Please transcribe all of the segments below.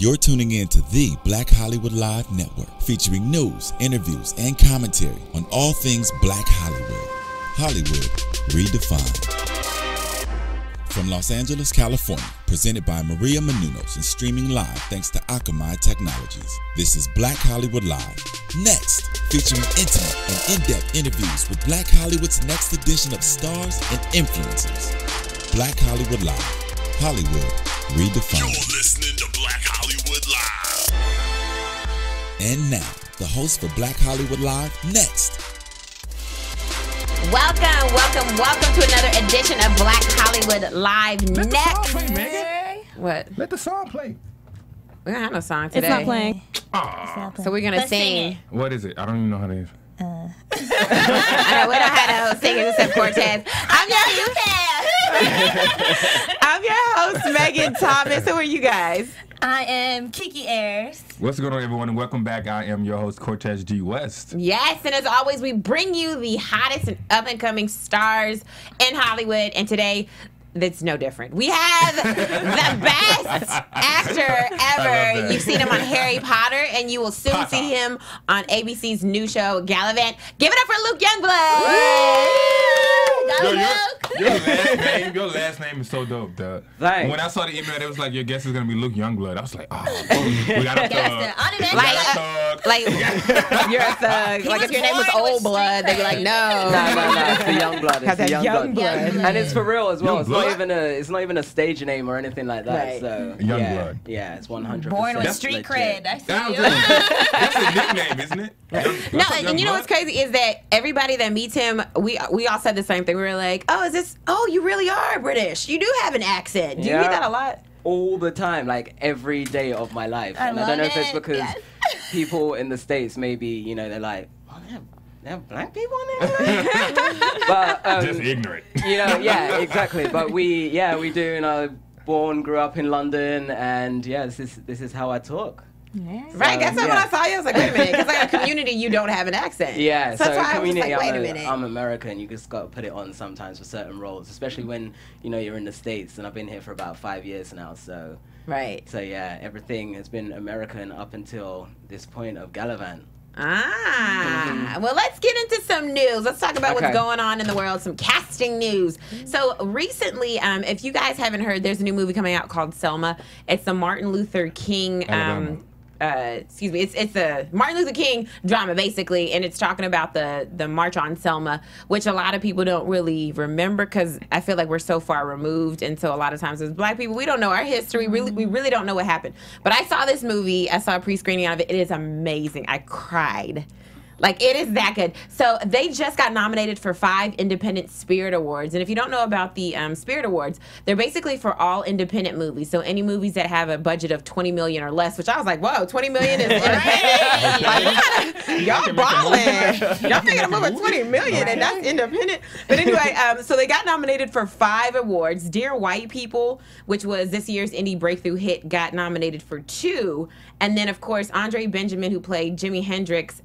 You're tuning in to the Black Hollywood Live Network, featuring news, interviews, and commentary on all things Black Hollywood. Hollywood redefined. From Los Angeles, California, presented by Maria Menounos and streaming live thanks to Akamai Technologies. This is Black Hollywood Live. Next, featuring intimate and in-depth interviews with Black Hollywood's next edition of stars and influencers. Black Hollywood Live. Hollywood redefined. You're listening to Black Hollywood Live. And now, the host for Black Hollywood Live, next. Welcome to another edition of Black Hollywood Live. Let the Next. song play, Megan. What? Let the song play. We don't have no song today. It's not playing. So we're going to sing. What is it? I don't even know how it is. I know, we don't have no singers except Cortez. I'm your host, Megan Thomas. Who are you guys? I am Kiki Ayers. What's going on, everyone, and welcome back. I am your host, Cortez G. West. Yes, and as always, we bring you the hottest and up-and-coming stars in Hollywood, and today, it's no different. We have the best actor ever. You've seen him on Harry Potter, and you will soon see him on ABC's new show, Gallivant. Give it up for Luke Your last name is so dope, duh. Thanks. When I saw the email, it was like, your guest is going to be Luke Youngblood. I was like, we got a thug. Like, you're a thug. Like, if your name was Old Blood, they'd be like, no. No, it's the Youngblood. It's the Youngblood. Youngblood. And it's for real as well. Youngblood? It's not even a stage name or anything like that. Right. So Youngblood. Yeah, it's 100%. Born with That's street legit. cred. I see That's you. a nickname, isn't it? No, and you know what's crazy is that everybody that meets him, we all said the same thing. We were like, oh, you really are British. You do have an accent. Do you hear that a lot? All the time, like every day of my life. I And I don't know if it's love it. because Yes. people in the States maybe, they're like, oh, they have black people in there? But, Just ignorant. yeah, exactly. But we do, grew up in London, and this is how I talk. Yeah. Right, that's when I saw you. I was like, wait a minute, because like a community, you don't have an accent. Yeah, so so that's why I was community, like, wait a minute. I'm American. You just got to put it on sometimes for certain roles, especially when you're in the States. And I've been here for about 5 years now, so Right. So yeah, everything has been American up until this point of Gallivant. Well, let's get into some news. Let's talk about what's Okay. going on in the world, some casting news. So recently, if you guys haven't heard, there's a new movie coming out called Selma. It's the Martin Luther King it's a Martin Luther King drama, basically, and it's talking about the March on Selma, which a lot of people don't really remember because I feel like we're so far removed, and so a lot of times as Black people, we don't know our history. We really don't know what happened. But I saw this movie. I saw a pre-screening of it. It is amazing. I cried. Like, it is that good. So they just got nominated for 5 Independent Spirit Awards. And if you don't know about the Spirit Awards, they're basically for all independent movies. So any movies that have a budget of $20 million or less, which I was like, whoa, $20 million is independent? Y'all balling. Y'all making a movie of $20 million and that's independent. But anyway, so they got nominated for 5 awards. Dear White People, which was this year's indie breakthrough hit, got nominated for 2. And then, of course, Andre Benjamin, who played Jimi Hendrix,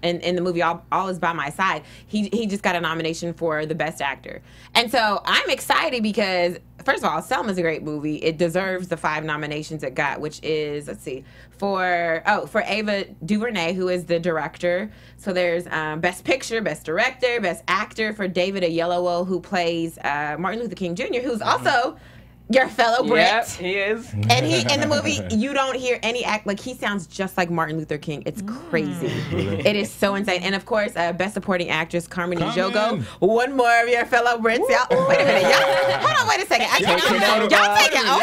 in the movie All Is By My Side, he just got a nomination for the Best Actor. And so I'm excited because, first of all, Selma's a great movie. It deserves the 5 nominations it got, which is, for Ava DuVernay, who is the director. So there's Best Picture, Best Director, Best Actor for David Oyelowo, who plays Martin Luther King Jr., who's also your fellow Brit. Yeah, he is. And he in the movie, you don't hear any act like he sounds just like Martin Luther King. It's crazy. It is so insane. And of course, Best Supporting Actress Carmen Ejogo. One more of your fellow Brits. Y'all, wait a minute. Hold on, wait a second. Y'all taking over.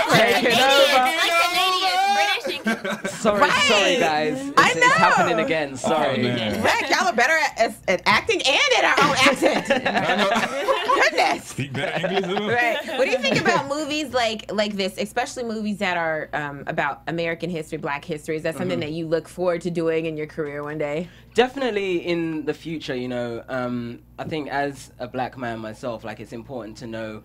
Sorry, guys. It's happening again. Sorry. Right, y'all are better at acting and at our own accent. Goodness. Speak better English. Right. What do you think about movies like this, especially movies that are about American history, Black history? Is that something that you look forward to doing in your career one day? Definitely in the future, I think as a Black man myself, like, it's important to know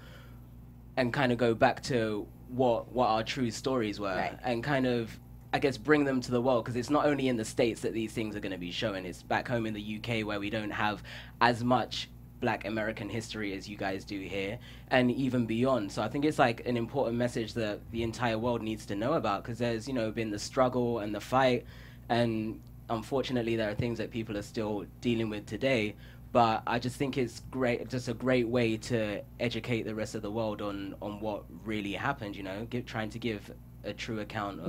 and kind of go back to what our true stories were, right, and kind of, I guess, bring them to the world, because it's not only in the States that these things are going to be shown. It's back home in the UK where we don't have as much Black American history as you guys do here, and even beyond. So I think it's like an important message that the entire world needs to know about, because there's, you know, been the struggle and the fight, and unfortunately there are things that people are still dealing with today. But I just think it's great, just a great way to educate the rest of the world on what really happened, you know, trying to give a true account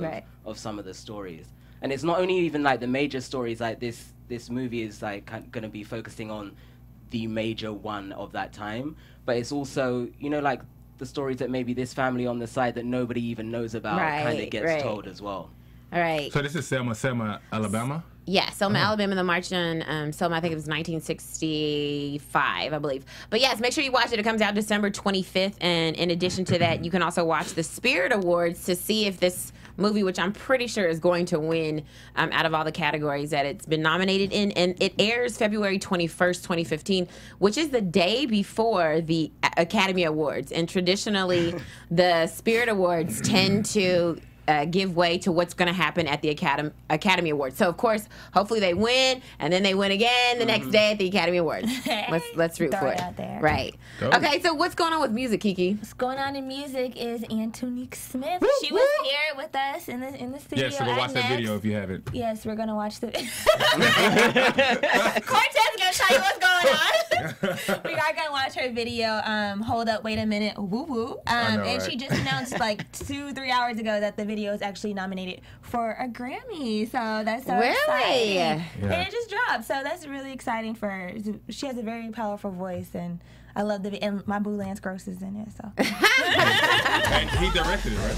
of some of the stories. And it's not only even like the major stories, like this movie is like going to be focusing on the major one of that time, but it's also, you know, like the stories that maybe this family on the side that nobody even knows about kind of gets told as well. All right. So this is Selma, Alabama? Yeah, Selma, Alabama, the march on Selma, I think it was 1965, I believe. But yes, make sure you watch it. It comes out December 25th. And in addition to that, you can also watch the Spirit Awards to see if this movie, which I'm pretty sure is going to win out of all the categories that it's been nominated in. And it airs February 21st, 2015, which is the day before the Academy Awards. And traditionally, the Spirit Awards tend to give way to what's going to happen at the Academy Awards. So, of course, hopefully they win, and then they win again the next day at the Academy Awards. Let's root for it. Out there. Right. Dope. Okay, so what's going on with music, Kiki? What's going on in music is Antonique Smith. Woo, She was here with us in the studio. Yes, so go watch that video if you haven't. Yes, we're gonna watch the. Cortez is gonna tell you what's going on. We are gonna watch her video. Hold up, wait a minute, woo woo. know, And right? she just announced like 2-3 hours ago that the video is actually nominated for a Grammy. So that's so exciting. Yeah. And it just dropped, so that's really exciting for her. She has a very powerful voice, and I love the and my boo Lance Gross is in it. So. And he directed it, right?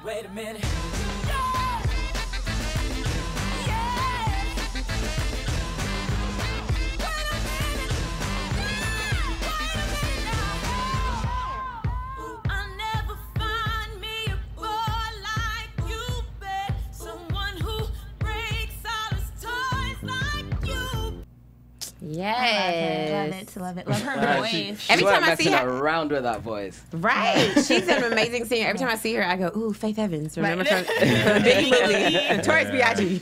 Wait a minute. Yes. Love it. Love her voice. Every time I see her around with that voice. Right. She's an amazing singer. Every time I see her, I go, ooh, Faith Evans. Remember from the Big movie? Notorious B.I.G.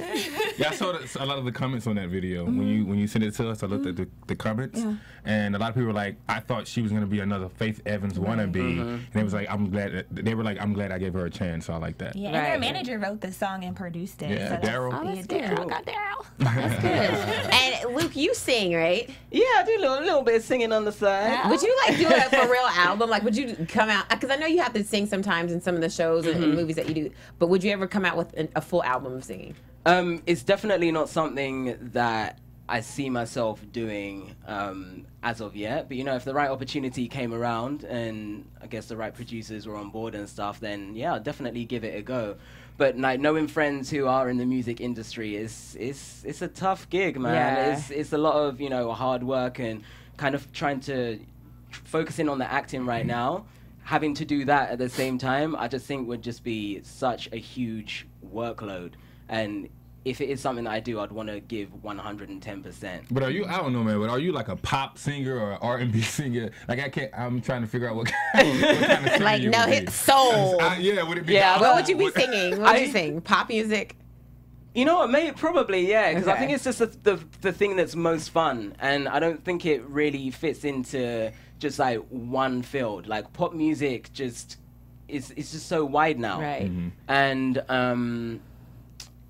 Yeah, I saw a lot of the comments on that video. When you sent it to us, I looked at the comments, and a lot of people were like, I thought she was going to be another Faith Evans wannabe. And it was like, I'm glad I gave her a chance. So I like that. Yeah, and her manager wrote the song and produced it. Yeah, so Daryl. Oh, that's Daryl. good. Got Daryl. That's good. And Luke, you sing, right? Yeah, I do a little bit of singing on the side. Would you like do a for real album? Like, would you come out? Because I know you have to sing sometimes in some of the shows and movies that you do. But would you ever come out with a full album of singing? It's definitely not something that I see myself doing as of yet. But, you know, if the right opportunity came around and I guess the right producers were on board and stuff, then, yeah, I'll definitely give it a go. But like knowing friends who are in the music industry is a tough gig, man. Yeah. It's a lot of, you know, hard work and kind of trying to focus in on the acting right now. Having to do that at the same time, I just think would just be such a huge workload. And if it is something that I do, I'd want to give 110%. But are you? I don't know, man. But are you like a pop singer or an R&B singer? Like I'm trying to figure out what kind of singer Like, you no, would be. hit soul. Yeah, would it be? Yeah, What would you be singing? What would you sing? Pop music? You know what, maybe probably, yeah, because I Okay. think it's just the thing that's most fun, and I don't think it really fits into just like one field. Like pop music it's just so wide now. Right. And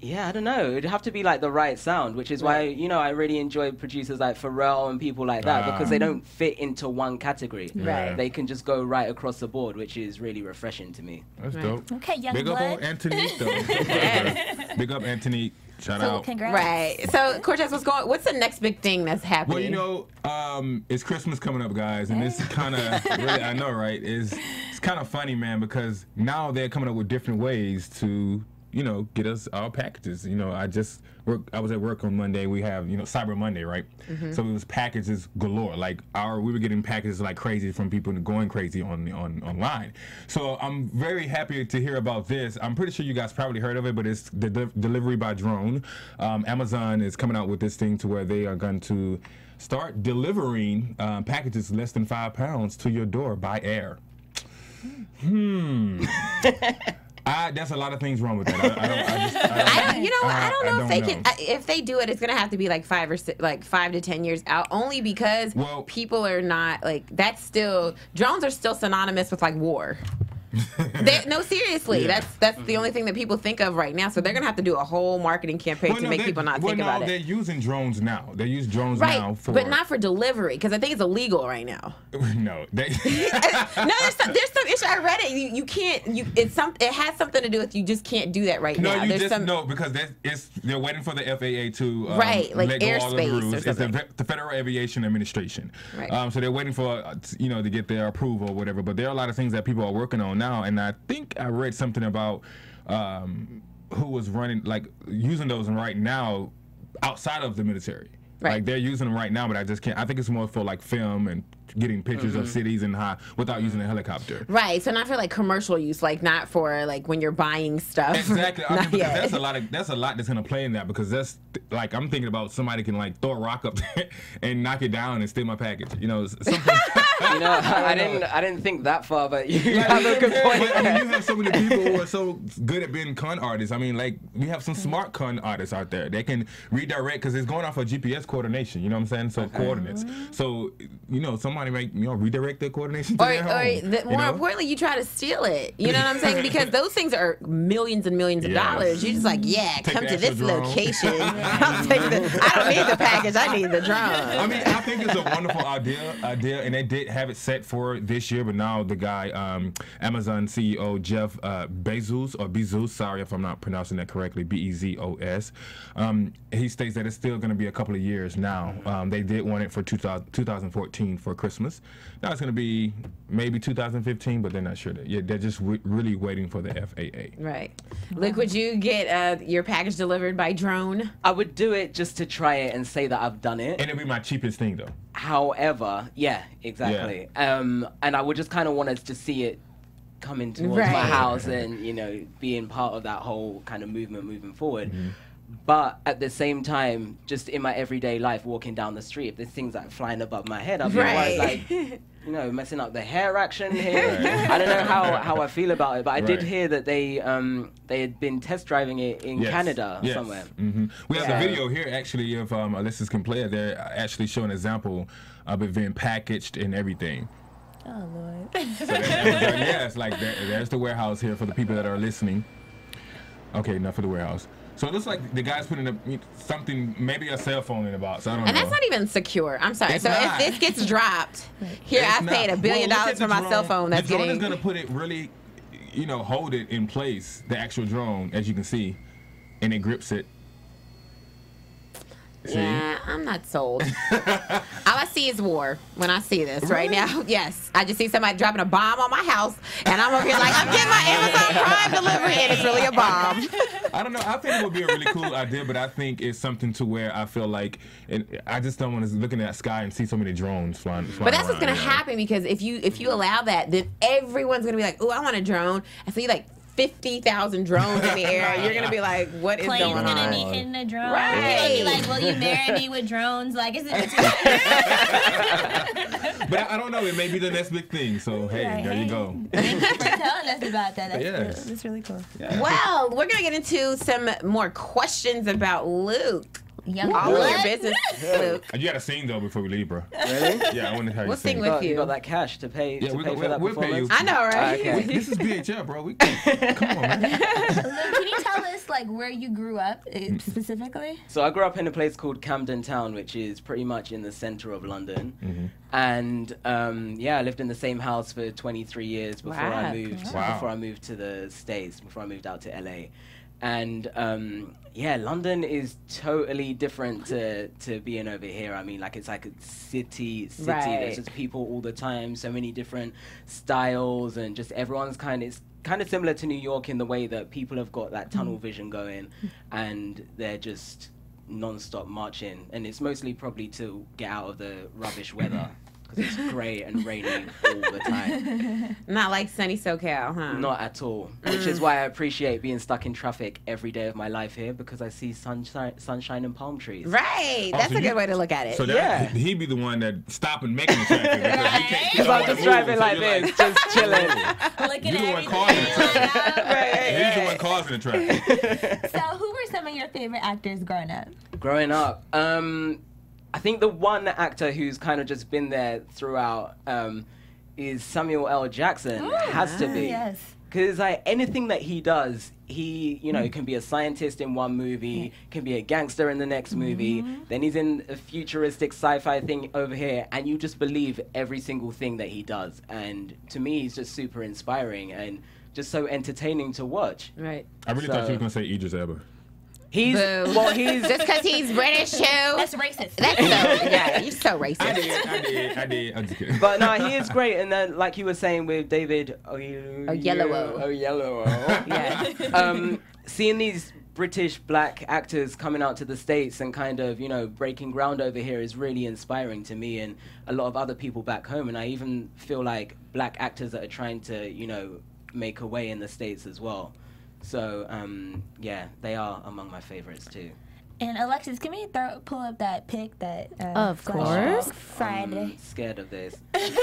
yeah, I don't know. It'd have to be like the right sound, which is why, you know, I really enjoy producers like Pharrell and people like that because they don't fit into one category. Right. They can just go right across the board, which is really refreshing to me. That's dope. Okay, Big up on Youngblood. Antonique, though. Big up Antonique. Shout So out. congrats. Right. So, Cortez, what's the next big thing that's happening? Well, you know, it's Christmas coming up, guys, and it's kind of really, I know, right? It's kind of funny, man, because now they're coming up with different ways to, you know, get us our packages. You know, I was at work on Monday. We have, you know, Cyber Monday, right? So it was packages galore. Like we were getting packages like crazy from people going crazy online. So I'm very happy to hear about this. I'm pretty sure you guys probably heard of it, but it's the delivery by drone. Amazon is coming out with this thing to where they are going to start delivering packages less than 5 pounds to your door by air. There's a lot of things wrong with that. I don't know if they know. can. If they do it, it's gonna have to be like 5 to 10 years out. Only because people are not like that's still drones are still synonymous with like war. No, seriously, that's the only thing that people think of right now. So they're gonna have to do a whole marketing campaign to make people not think about it. They're using drones now. They use drones right, now for, but not for delivery because I think it's illegal right now. No, there's some issue. I read it. You can't. It has something to do with you just can't do that right now. No, because they're waiting for the FAA to like let go all of the airspace rules. or something. It's the Federal Aviation Administration. Right. So they're waiting for to get their approval or whatever. But there are a lot of things that people are working on now, and I think I read something about who was running using those right now outside of the military. Right. Like they're using them right now, but I just can't. I think it's more for like film and getting pictures of cities and without using a helicopter. Right. So not for like commercial use, like not for like when you're buying stuff. Exactly. I mean, because that's a lot that's gonna play in that because that's like I'm thinking about somebody can like throw a rock up there and knock it down and steal my package. Something. I didn't think that far, but you have a good point. But, I mean, you have so many people who are so good at being con artists. I mean, like we have some smart con artists out there. They can redirect because it's going off of GPS coordination. You know what I'm saying? So coordinates. So somebody might redirect their coordination to their home. More importantly, you try to steal it. You know what I'm saying? Because those things are millions and millions of dollars. You're just like, come to this location. I don't need the package. I need the drone. I mean, I think it's a wonderful idea, and they did have it set for this year, but now the guy, Amazon CEO Jeff Bezos, sorry if I'm not pronouncing that correctly, Bezos, he states that it's still going to be a couple of years now. They did want it for 2014 for Christmas. Now it's going to be maybe 2015, but they're not sure. They're just really waiting for the FAA. Right. Luke, would you get your package delivered by drone? I would do it just to try it and say that I've done it. And it'd be my cheapest thing, though. However, yeah, exactly. Yeah. And I would just kind of want us to see it coming towards my house and, being part of that whole kind of movement moving forward. Mm-hmm. But at the same time, just in my everyday life, walking down the street, if there's things like flying above my head, I'll be like, messing up the hair action here. Right. I don't know how I feel about it, but I did hear that they had been test driving it in Canada somewhere. Mm-hmm. We have the video here, actually, if our listeners can play it. They're actually showing an example of it being packaged and everything. Oh, Lord. So it's like there's the warehouse here for the people that are listening. Okay, enough for the warehouse. So it looks like the guy's putting something, maybe a cell phone in a box. I don't know. And that's not even secure. I'm sorry. It's so not. If this gets dropped, here I paid $1 billion for my cell phone. That's the drone getting. is going to put it really, hold it in place. The actual drone, as you can see, and it grips it. See? Yeah, I'm not sold. All I see is war when I see this right now. Yes, I just see somebody dropping a bomb on my house, and I'm over here like, I'm getting my Amazon Prime delivery, and it's really a bomb. I don't know. I think it would be a really cool idea, but I think it's something to where I feel like, I just don't want to look in that sky and see so many drones flying But that's around, what's going to happen because if you allow that, then everyone's going to be like, oh, I want a drone. And so you 50,000 drones in the air. You're gonna be like, what is going on? Plane's gonna be hitting the drone. Right. You're gonna be like, will you marry me with drones? Like, is it? But I don't know. It may be the next big thing. So hey, there you go. Thank you for telling us about that. That's really cool. Yeah. Well, we're gonna get into some more questions about Luke. Young All of blood. your business, Luke. You got to sing though before we leave, bro. Really? Yeah, I want to hear you We'll sing sing. with you. You got that cash to pay, Yeah, for that we'll pay you. performance? I know, right? Okay. This is BHL, bro. Come on, man. Luke, can you tell us where you grew up specifically? So I grew up in a place called Camden Town, which is pretty much in the center of London. Mm-hmm. And I lived in the same house for 23 years before I moved. Wow. Before I moved to the States. Before I moved out to LA. And London is totally different to being over here. I mean, it's like a city. Right. There's just people all the time. So many different styles, and just everyone's it's kind of similar to New York in the way that people have got that tunnel vision going, and they're just non-stop marching. And it's mostly probably to get out of the rubbish weather. because it's grey and rainy all the time. Not like sunny SoCal, huh? Not at all. Which is why I appreciate being stuck in traffic every day of my life here, because I see sunshine and palm trees. Right. Oh, That's so a good way to look at it. So that, he'd be the one that stop and making the traffic. Because I'm just driving like this, just chilling. Looking You're the at one causing the traffic. He's the one Right. causing the traffic. So, who were some of your favorite actors growing up? Growing up, I think the one actor who's kind of just been there throughout is Samuel L. Jackson. Has to be. Yes. Because like anything that he does, he can be a scientist in one movie, can be a gangster in the next movie, then he's in a futuristic sci-fi thing over here, and you just believe every single thing that he does. And to me, he's just super inspiring and just so entertaining to watch. Right. I really thought you were going to say Idris Elba. He's Boo. well, he's Just because he's British too. That's racist. That's so, yeah, you're so racist. I did. I'm just kidding. But no, he is great. And then, like you were saying with David Oyelowo. Yeah. Seeing these British black actors coming out to the States and kind of, breaking ground over here is really inspiring to me and a lot of other people back home. And I even feel like black actors that are trying to, make a way in the States as well. So, they are among my favorites too. And Alexis, can we pull up that pic that Of flashed course. up Friday? I'm scared of this. Who is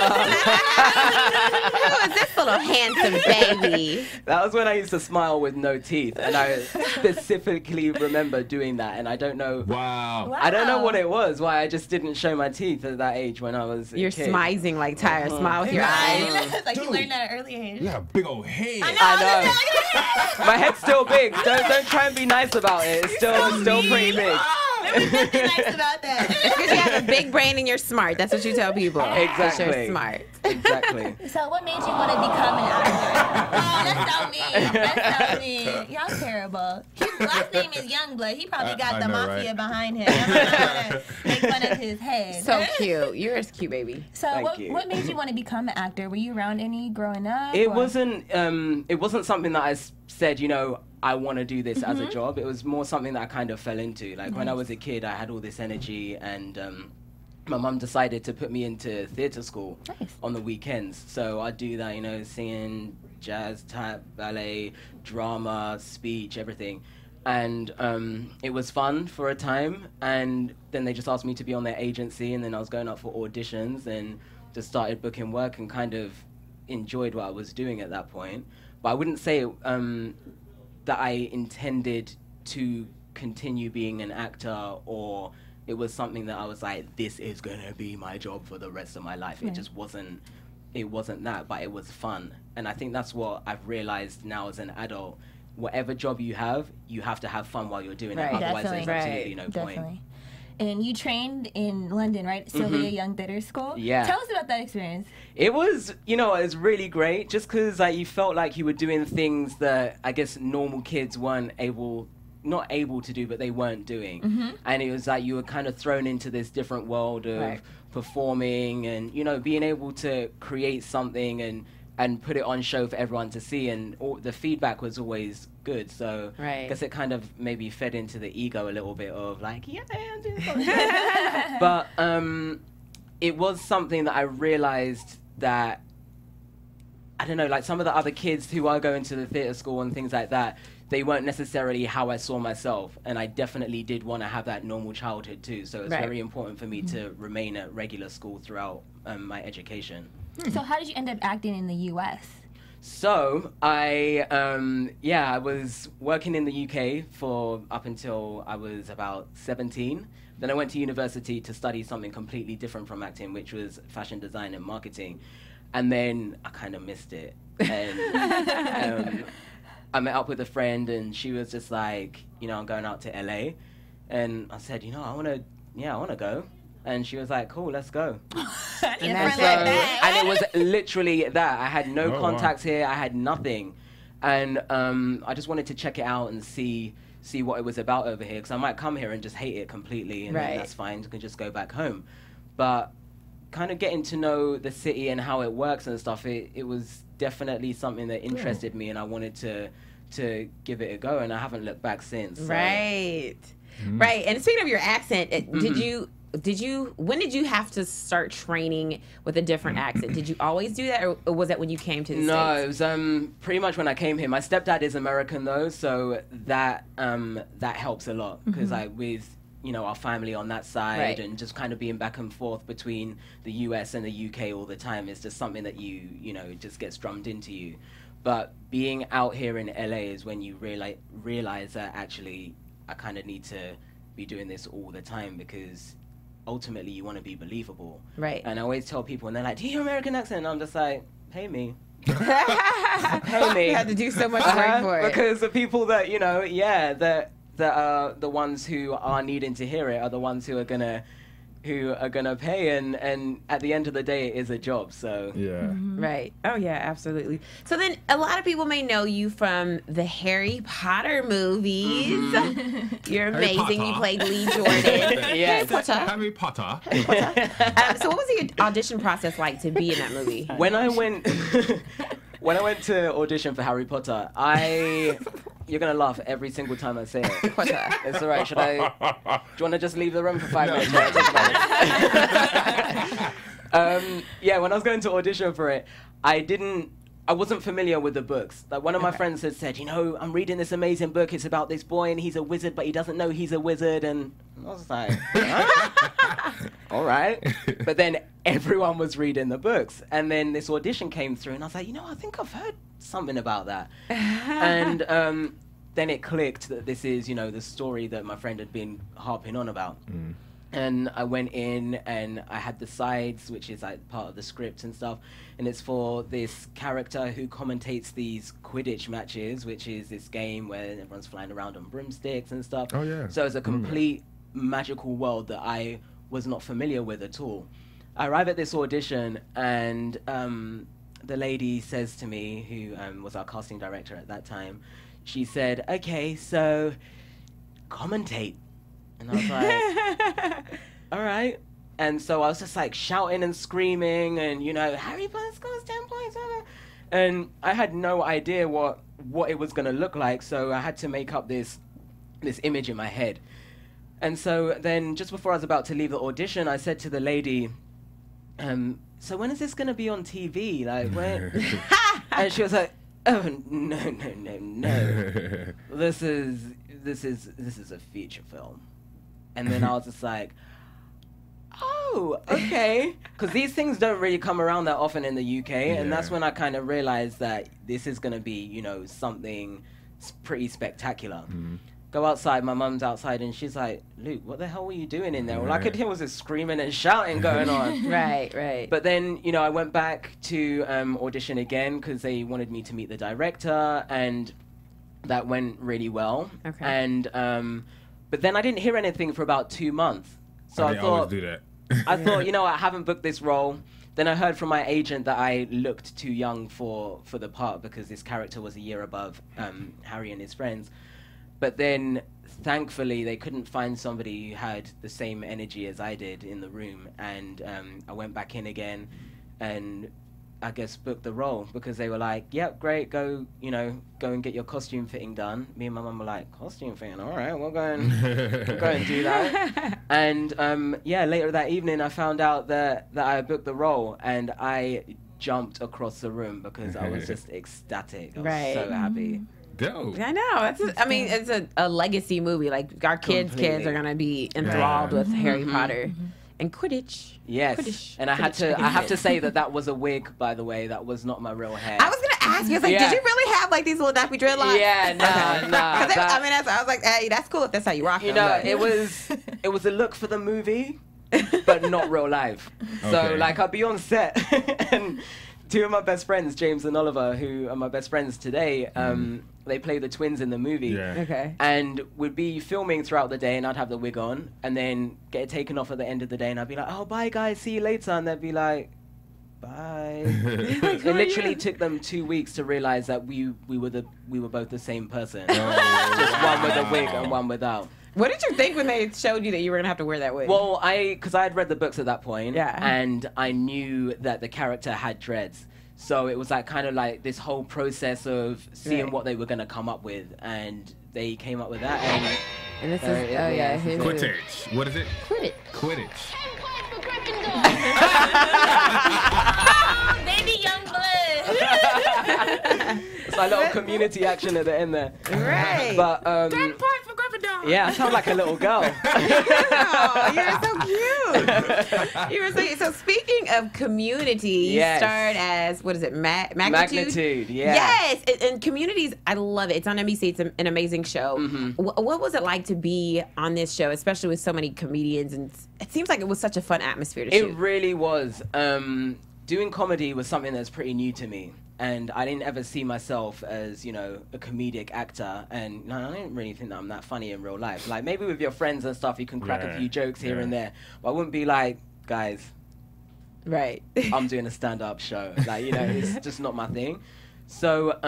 this little handsome baby? That was when I used to smile with no teeth, and I specifically remember doing that. And I don't know. Wow. I don't know what it was. Why I just didn't show my teeth at that age when I was. You're a kid. smizing like Tyra. Smile with your eyes. Like you Dude. learned that at an early age. You got a big old head. I know. My head's still big. Don't try and be nice about it. It's still pretty big. There's nothing nice about that. Because you have a big brain and you're smart. That's what you tell people. 'Cause Exactly. you're smart. Exactly. So what made you want to become an actor? Oh, that's so mean. That's so mean. Y'all terrible. His last name is Youngblood. He probably got I the know, mafia right? behind him. I'm not gonna make fun of his head. So cute. You're a cute baby. So Thank you. what made you want to become an actor? Were you around any growing up? It or- wasn't something that I said, I want to do this as a job. It was more something that I kind of fell into. Like when I was a kid, I had all this energy, and my mum decided to put me into theatre school on the weekends. So I'd do that, singing, jazz, tap, ballet, drama, speech, everything. And it was fun for a time. And then they just asked me to be on their agency, and then I was going up for auditions and just started booking work and kind of enjoyed what I was doing at that point. But I wouldn't say that I intended to continue being an actor, or it was something that I was like, this is gonna be my job for the rest of my life. It just wasn't that, but it was fun. And I think that's what I've realized now as an adult. Whatever job you have to have fun while you're doing it. Otherwise there's absolutely no point. And you trained in London, right? Sylvia Young Theatre School? Yeah. Tell us about that experience. It was, it was really great just because you felt like you were doing things that I guess normal kids not able to do, but they weren't doing. And it was like you were kind of thrown into this different world of performing and, being able to create something and put it on show for everyone to see. And the feedback was always good. So I guess it kind of maybe fed into the ego a little bit of like, yeah, I'm doing something. But it was something that I realized that, I don't know, like some of the other kids who are going to the theatre school and things like that, they weren't necessarily how I saw myself. And I definitely did want to have that normal childhood too. So it's very important for me to remain at regular school throughout my education. So how did you end up acting in the U.S.? So I was working in the UK for up until I was about 17. Then I went to university to study something completely different from acting, which was fashion design and marketing. And then I kind of missed it. And I met up with a friend, and she was just like, I'm going out to LA. And I said, I want to go. And she was like, cool, let's go. And it was literally that. I had no contacts here. I had nothing. And I just wanted to check it out and see what it was about over here. Because I might come here and just hate it completely. And then that's fine. I can just go back home. But kind of getting to know the city and how it works and stuff, it was definitely something that interested me. And I wanted to give it a go. And I haven't looked back since. So. Right. Right. And speaking of your accent, did you... when did you have to start training with a different accent? Did you always do that, or was that when you came to the No, States? it was pretty much when I came here. My stepdad is American though, so that helps a lot because with our family on that side Right. and just kind of being back and forth between the US and the UK all the time is just something that it just gets drummed into you. But being out here in LA is when you realize that actually I kind of need to be doing this all the time because ultimately you want to be believable. Right. And I always tell people, and they're like, do you hear American accent? And I'm just like, pay me. Pay me. You had to do so much work for it. Because the people that, that are the ones who are needing to hear it are the ones who are gonna pay, and at the end of the day it is a job, so Yeah. Right. Oh, yeah, absolutely. So then a lot of people may know you from the Harry Potter movies. You're Harry amazing. You Potter. played Lee Jordan. Yes. Potter. Harry Potter. So what was your audition process like to be in that movie? when I went to audition for Harry Potter, you're gonna laugh every single time I say it. Potter. It's all right. Do you want to just leave the room for 5 minutes? While I think about it? Yeah, when I was going to audition for it, I wasn't familiar with the books. Like one of my friends had said, I'm reading this amazing book. It's about this boy and he's a wizard, but he doesn't know he's a wizard. And I was like, huh? All right. But then everyone was reading the books. And then this audition came through and I was like, I think I've heard something about that. And then it clicked that this is, the story that my friend had been harping on about. And I went in and I had the sides, which is like part of the script and stuff. And it's for this character who commentates these Quidditch matches, which is this game where everyone's flying around on broomsticks and stuff. Oh, yeah. So it's a complete magical world that I was not familiar with at all. I arrive at this audition and the lady says to me, who was our casting director at that time, she said, okay, so commentate. And I was like, all right. And so I was just like shouting and screaming and, Harry Potter scores 10 points. And I had no idea what it was going to look like. So I had to make up this image in my head. And so then just before I was about to leave the audition, I said to the lady, so when is this going to be on TV? Like, when? And she was like, oh, no. This is a feature film. And then I was just like, oh, okay. Because these things don't really come around that often in the UK. And that's when I kind of realized that this is going to be, something pretty spectacular. Go outside, my mum's outside, and she's like, Luke, what the hell were you doing in there? All I could hear was this screaming and shouting going on. Right. But then, I went back to audition again because they wanted me to meet the director, and that went really well. Okay. And but then I didn't hear anything for about 2 months. So They always do that. I thought, I haven't booked this role. Then I heard from my agent that I looked too young for the part because this character was a year above Harry and his friends. But then, thankfully, they couldn't find somebody who had the same energy as I did in the room. And I went back in again and I guess booked the role because they were like, yep, great, go and get your costume fitting done. Me and my mum were like, costume fitting? All right, we'll go and do that. And later that evening, I found out that I booked the role and I jumped across the room because I was just ecstatic. I was so happy. Dope. I know. It's a legacy movie. Like our kids are gonna be enthralled with Harry Potter and Quidditch. Yes. Quidditch. And I have to say that was a wig, by the way. That was not my real hair. I was gonna ask you. I was like, did you really have like these little nappy dreadlocks? Yeah, nah. I was like, hey, that's cool if that's how you rock them. But. It was a look for the movie, but not real life. So Okay. like I'll be on set and two of my best friends, James and Oliver, who are my best friends today, they play the twins in the movie. Yeah. Okay. And we'd be filming throughout the day and I'd have the wig on and then get it taken off at the end of the day and I'd be like, oh, bye guys, see you later. And they'd be like, bye. It literally took them 2 weeks to realize that we were both the same person. Just one with a wig and one without. What did you think when they showed you that you were gonna have to wear that wig? Well, because I had read the books at that point, Yeah. and I knew that the character had dreads. So it was like kind of like this whole process of seeing Right. what they were going to come up with, and they came up with that. And And this is, oh yeah, here's Quidditch. What is it? Quidditch. Baby Youngblood. It's like a little community action at the end there. Right. But Point for Gryffindor. yeah, I sound like a little girl. Oh, you're so cute. You were so speaking of community, you Yes. starred as, what is it, Magnitude? Magnitude, yeah. Yes, and Communities, I love it. It's on NBC. It's an amazing show. What was it like to be on this show, especially with so many comedians? And it seems like it was such a fun atmosphere to shoot. It really was. Doing comedy was something that's pretty new to me. And I didn't ever see myself as, you know, a comedic actor. And I didn't really think that I'm that funny in real life. Like, maybe with your friends and stuff, you can crack a few jokes here and there. But I wouldn't be like, guys, Right. I'm doing a stand-up show. Like, you know, it's just not my thing. So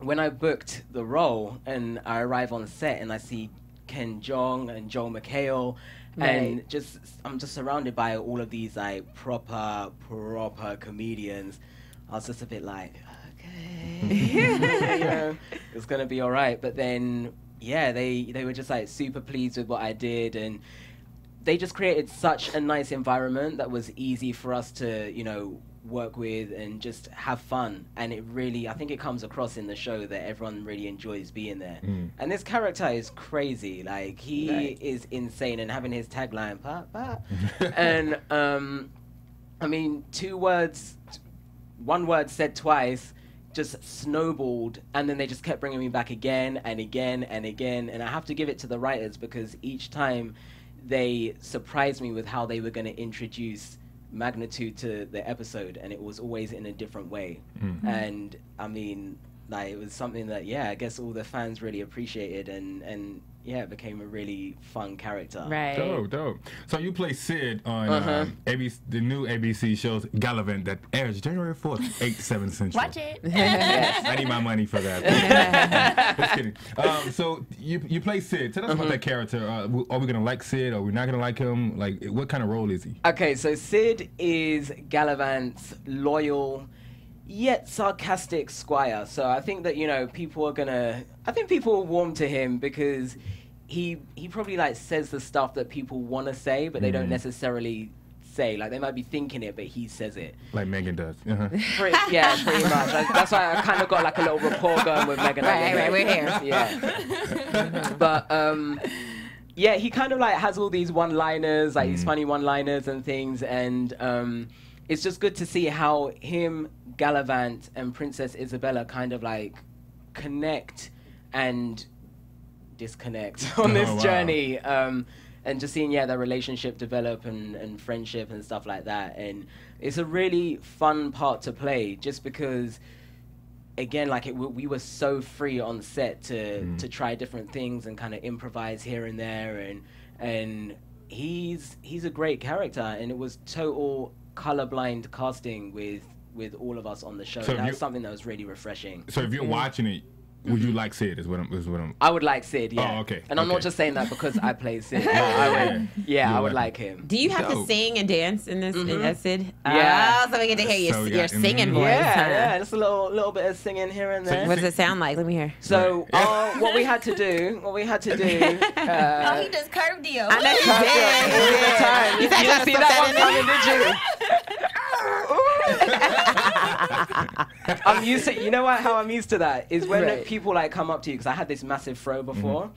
when I booked the role and I arrive on set and I see Ken Jeong and Joel McHale, and I'm just surrounded by all of these like proper comedians. I was just a bit like, okay, you know, it's gonna be all right. But then, yeah, they were just like super pleased with what I did, and they just created such a nice environment that was easy for us to, you know, work with and just have fun. And it really, I think it comes across in the show that everyone really enjoys being there. And this character is crazy. Like, he is insane, and having his tagline, "Pa, pa." And I mean, one word said twice just snowballed, and then they just kept bringing me back again and again and again. And I have to give it to the writers, because each time they surprised me with how they were going to introduce Magnitude to the episode, and it was always in a different way. And I mean, like, it was something that, yeah, I guess all the fans really appreciated, and yeah, it became a really fun character. Right. Dope. So you play Sid on ABC, the new ABC shows Gallivant that airs January 4th, 8, 7 Central. Watch it. I need my money for that. Just kidding. So you play Sid. Tell us about that character. Are we gonna like Sid? Are we not gonna like him? Like, what kind of role is he? Okay, so Sid is Gallivant's loyal yet sarcastic squire. So I think that, you know, people will warm to him because he probably like says the stuff that people want to say, but they don't necessarily say. Like, they might be thinking it, but he says it. Like Megan does. Pretty much. That's why I kind of got like a little rapport going with Megan. Right, we're here. Yeah. But yeah, he kind of like has all these one-liners, like these funny one-liners and things, and it's just good to see how him, Gallivant, and Princess Isabella kind of like connect and disconnect on this journey, and just seeing their relationship develop and friendship and stuff like that. And it's a really fun part to play, just because, again, like, we were so free on set to try different things and kind of improvise here and there, and he's a great character, and it was total colorblind casting with all of us on the show. So that was something that was really refreshing. So if you're watching it, would you like Sid? Is what I'm. I would like Sid, yeah. Oh, okay. And I'm not just saying that because I play Sid. I would like him. Do you have to sing and dance in this in Sid? Yeah. Oh, so we get to hear your singing voice. Yeah, just a little bit of singing here and there. What does it sound like? Let me hear. So what we had to do. Oh, he does curve deal. I know you did. You didn't see that one coming, did you? I'm used to, you know what, how I'm used to that is when people like come up to you, because I had this massive fro before,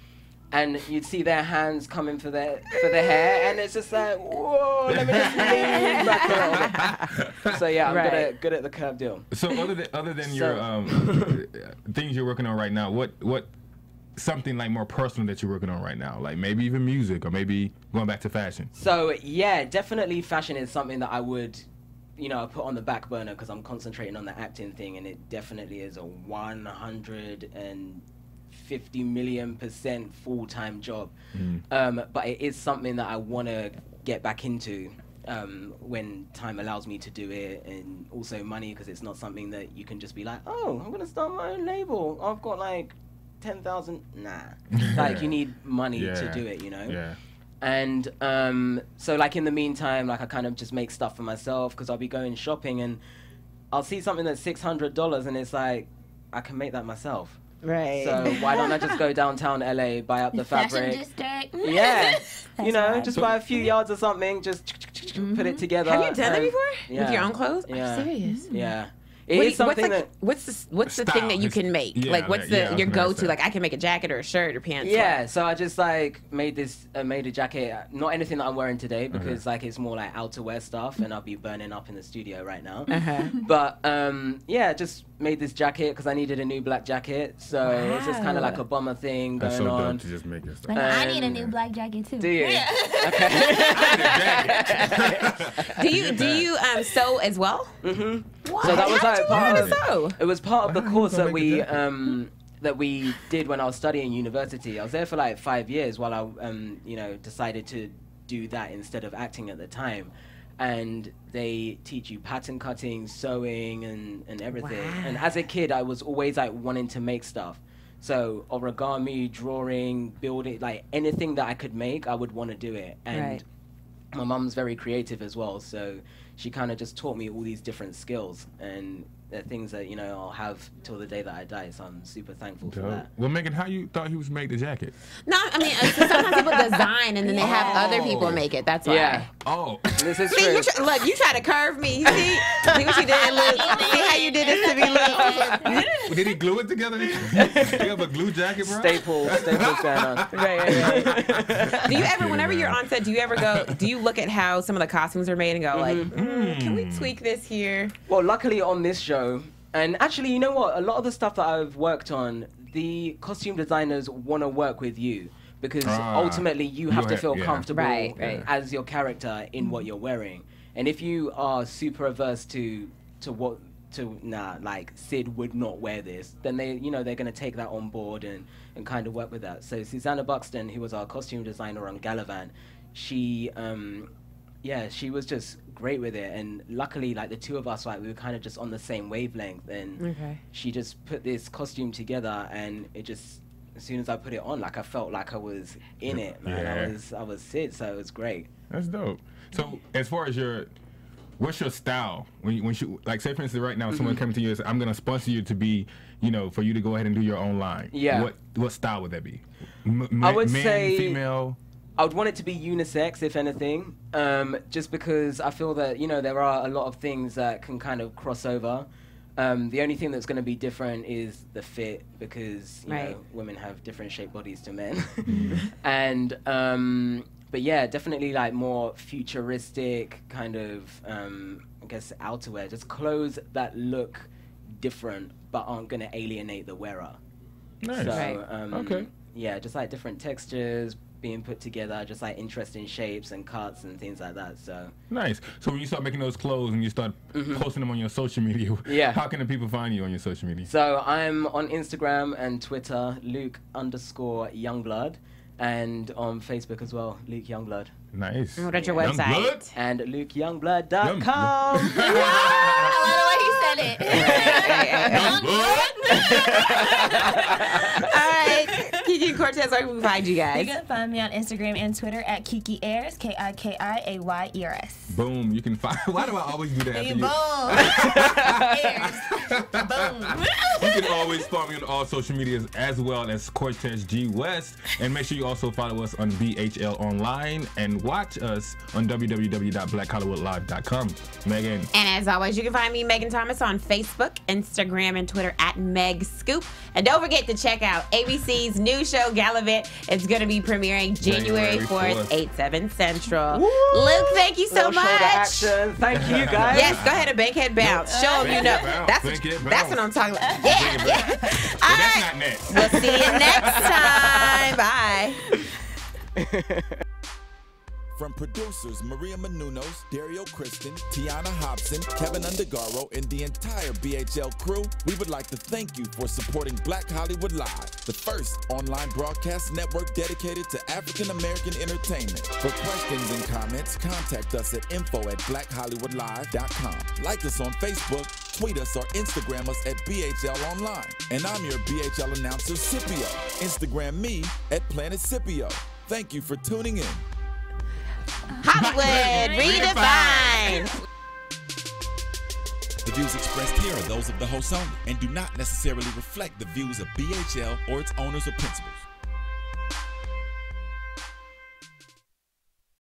and you'd see their hands coming for the hair, and it's just like, whoa, let me just lean back a little bit. So yeah, I'm good at the curve deal. So other than your things you're working on right now, what something like more personal that you're working on right now, like maybe even music, or maybe going back to fashion? So yeah, definitely fashion is something that I would, you know, put on the back burner because I'm concentrating on the acting thing, and it definitely is a 150 million% full-time job. But it is something that I want to get back into when time allows me to do it, and also money, because it's not something that you can just be like, oh, I'm going to start my own label. I've got like 10,000. Nah. Like, you need money to do it, you know? Yeah. And so, like, in the meantime, like, I kind of just make stuff for myself, because I'll be going shopping and I'll see something that's $600 and it's like, I can make that myself. Right. So why don't I just go downtown LA, buy up the Fashion fabric? district. Yeah. You know, right. just buy a few yards or something, just put it together. Have you done that and- before? Yeah. With your own clothes? Yeah. Are you serious? Yeah. It is something that. What's the thing that you can make? Yeah, like what's yeah, I was your gonna ask go-to? that. Like I can make a jacket or a shirt or pants. Yeah, so I just like made a jacket. Not anything that I'm wearing today because like it's more like outerwear stuff, and I'll be burning up in the studio right now. But yeah, just made this jacket because I needed a new black jacket. So it's just kind of like a bomber thing That's going so on. dope to just make your stuff. Like, I need a new black jacket too. Do you? Okay. Do you sew as well? Mhm. What? So that was How'd like you part learn of. to sew? It was part of the How you course gonna that make the that we did when I was studying university. I was there for like 5 years while I decided to do that instead of acting at the time. And they teach you pattern cutting, sewing, and everything. Wow. And as a kid, I was always like wanting to make stuff. So origami, drawing, building, like anything that I could make, I would want to do it. And Right. my mum's very creative as well, so she kind of just taught me all these different skills, and they're things that I'll have till the day that I die. So I'm super thankful for that. Well, Megan, how you thought he was make the jacket? No, I mean sometimes people design and then they have other people make it. That's why. Yeah, Oh, this is See, true. look, you try to curve me. You see what you did, Luke? See how you did this to me, Luke? did he glue it together? You have a glue jacket, bro? Staples going on. Right. Do you ever, whenever you're on set, do you look at how some of the costumes are made and go like, can we tweak this here? Well, luckily on this show, and actually, you know what? A lot of the stuff that I've worked on, the costume designers want to work with you because ultimately you have to feel comfortable Right. as your character in what you're wearing. And if you are super averse to like Sid would not wear this, then they're going to take that on board and kind of work with that. So Susanna Buxton, who was our costume designer on Galavan, she was just great with it, and luckily, like the two of us, like we were kind of just on the same wavelength, and she just put this costume together, and it just, as soon as I put it on, like I felt like I was in it, man. I was Sid, so it was great. That's dope. So as far as what's your style when she, like, say for instance right now someone coming to you and says, I'm gonna sponsor you to be, for you to go ahead and do your own line. Yeah. What style would that be? I would man, say female. I would want it to be unisex, if anything, just because I feel that, there are a lot of things that can kind of cross over. The only thing that's going to be different is the fit, because, women have different shaped bodies to men. And, but yeah, definitely like more futuristic kind of, I guess, outerwear. Just clothes that look different but aren't going to alienate the wearer. Nice. So, Okay. Yeah, just like different textures being put together, just like interesting shapes and cuts and things like that. So Nice. So when you start making those clothes and you start posting them on your social media, how can the people find you on your social media? So I'm on Instagram and Twitter, Luke_Youngblood, and on Facebook as well, Luke Youngblood. Nice. What about your Youngblood? website? And LukeYoungblood.com. I love the way he said it. All right, Kiki and Cortez, where can we find you You guys? can find me on Instagram and Twitter at Kiki Ayers, KIKIAYERS. Boom. You can find. Why do I always do that? After you? Boom. You can always follow me on all social medias as well as Cortez G West, and make sure you also follow us on BHL Online and watch us on www.blackhollywoodlive.com. Megan. And as always, you can find me, Megan Thomas, on Facebook, Instagram, and Twitter at Meg Scoop. And don't forget to check out ABC's new show, Gallivant. It's going to be premiering January 4th, 8/7 Central. Woo! Luke, thank you so Little shoulder much. action. Thank you, guys. Yes, go ahead and bankhead bounce. Show them you know. Bankhead That's bounce. Bankhead that's what I'm bounce. talking about. Yeah, yeah. All Well, that's right. not next. We'll see you next time. Bye. From producers Maria Menounos, Dario Kristen, Tiana Hobson, Kevin Undergaro, and the entire BHL crew, we would like to thank you for supporting Black Hollywood Live, the first online broadcast network dedicated to African American entertainment. For questions and comments, contact us at info@blackhollywoodlive.com. Like us on Facebook, tweet us, or Instagram us at BHL Online. And I'm your BHL announcer, Scipio. Instagram me at Planet Scipio. Thank you for tuning in. Hollywood redefined. The views expressed here are those of the host only and do not necessarily reflect the views of BHL or its owners or principals.